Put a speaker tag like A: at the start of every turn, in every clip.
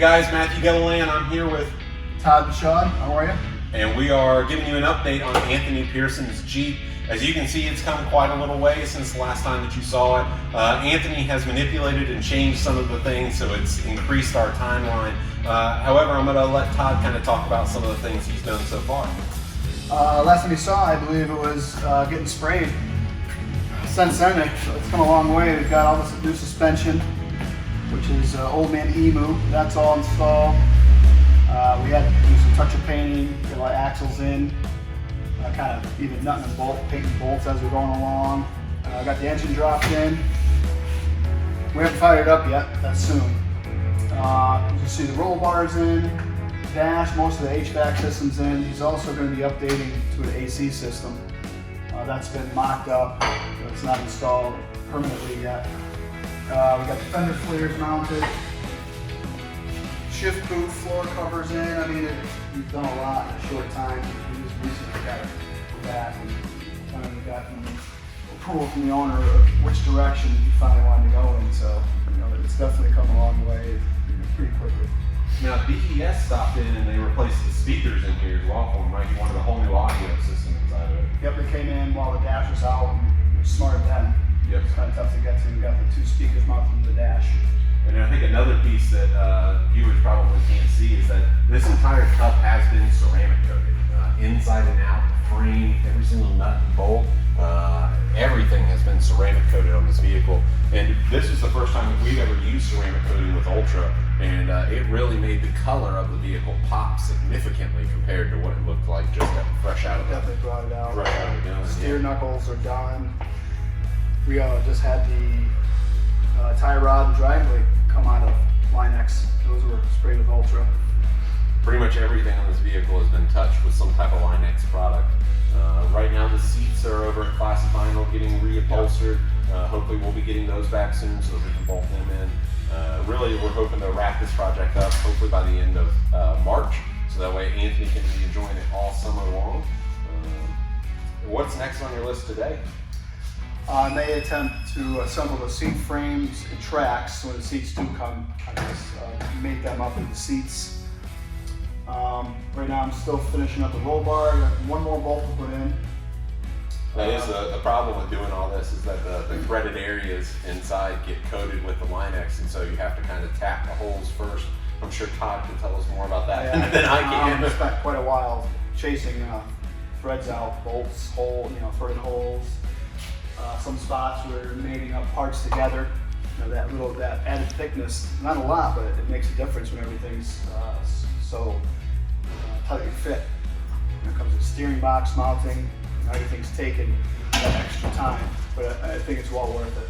A: guys, Matthew Gillilan. I'm here with
B: Todd, Michaud. How are you?
A: And we are giving you an update on Anthony Pearson's Jeep. As you can see, it's come quite a little way since the last time that you saw it. Anthony has manipulated and changed some of the things, so it's increased our timeline. However, I'm going to let Todd kind of talk about some of the things he's done so far.
B: Last time you saw, I believe it was getting sprayed. Since then, it's come a long way. We've got all this new suspension, which is Old Man Emu. That's all installed. We had to do some touch of painting, get a lot of axles in, kind of even nutting and painting bolts as we're going along. Got the engine dropped in. We haven't fired it up yet. That's soon. You see the roll bars in, dash, most of the HVAC system's in. He's also going to be updating to an AC system. That's been mocked up. It's not installed permanently yet. We got the fender flares mounted. Shift boot floor covers in. I mean, we've done a lot in a short time. We just recently got it back and finally got approval from the owner of which direction he finally wanted to go in. So, it's definitely come a long way pretty quickly.
A: Now, BES stopped in and they replaced the speakers in here as well for him, right? You wanted a whole new audio system inside of it.
B: Yep, they came in while the dash was out. It was smart then.
A: Yep.
B: It's kind of tough to get to. We got the two speakers mounted in the dash.
A: And I think another piece that viewers probably can't see is that this entire tub has been ceramic coated, inside and out, the frame, every single nut and bolt, everything has been ceramic coated on this vehicle. And this is the first time that we've ever used ceramic coating with Ultra, and it really made the color of the vehicle pop significantly compared to what it looked like just fresh out of the
B: Definitely brought it out.
A: Fresh out of the gun.
B: Steer knuckles are done. We just had the tie rod and drive blade come out of Line-X. Those were sprayed with Ultra.
A: Pretty much everything on this vehicle has been touched with some type of Line-X product. Right now the seats are over at Classic Vinyl getting reupholstered. Hopefully we'll be getting those back soon so that we can bolt them in. Really, we're hoping to wrap this project up hopefully by the end of March, so that way Anthony can be enjoying it all summer long. What's next on your list today?
B: I may attempt to assemble the seat frames and tracks when the seats do come. I just make them up into seats. Right now I'm still finishing up the roll bar. Got one more bolt to put in.
A: That is the problem with doing all this, is that the threaded areas inside get coated with the Line-X, and so you have to kind of tap the holes first. I'm sure Todd can tell us more about that than I can.
B: I spent quite a while chasing threads out, bolts, threaded holes. Some spots where you're mating up parts together. That added thickness, not a lot, but it makes a difference when everything's so tightly fit. When it comes to steering box mounting, everything's taken that extra time, but I think it's well worth it.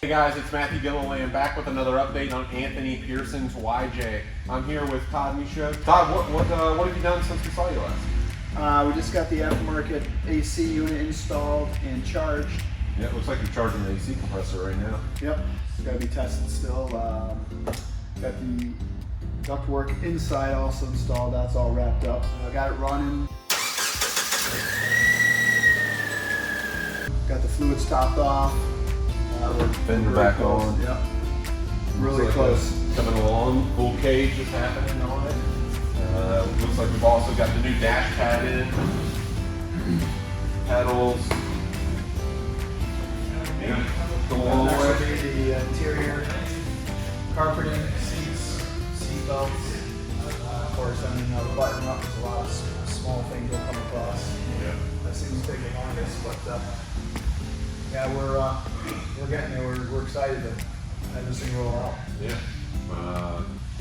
A: Hey guys, it's Matthew Gillilan back with another update on Anthony Pearson's YJ. I'm here with Todd Michaud. Todd, what have you done since we saw you last?
B: We just got the aftermarket AC unit installed and charged.
A: Yeah, it looks like you're charging the AC compressor right now.
B: Yep, it's got to be tested still. Got the ductwork inside also installed. That's all wrapped up. Got it running. Got the fluids topped off.
A: Fender back on.
B: Yep. Really
A: like
B: close.
A: Coming along. Full cage is happening on it. Looks like we've also got the new dash pad in. Pedals. Yeah. Go all the
B: Next
A: way.
B: will be the interior carpeting, seats, seat belts. Of course, the button up is a lot of small things you'll come across.
A: Yeah.
B: That seems big and honest, but yeah, we're getting there. We're excited to have this thing roll out.
A: Yeah.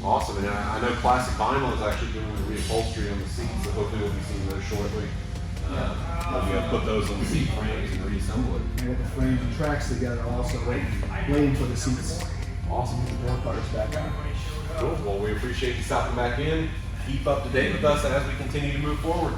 A: Awesome. And I know Classic Vinyl is actually doing the reupholstery on the seats, so hopefully we'll be seeing those shortly. You got to put those on the seat frames and reassemble it.
B: We got the frames and tracks together also, waiting for the seats.
A: Awesome.
B: The door cutters back on.
A: Cool. Well, we appreciate you stopping back in. Keep up to date with us as we continue to move forward.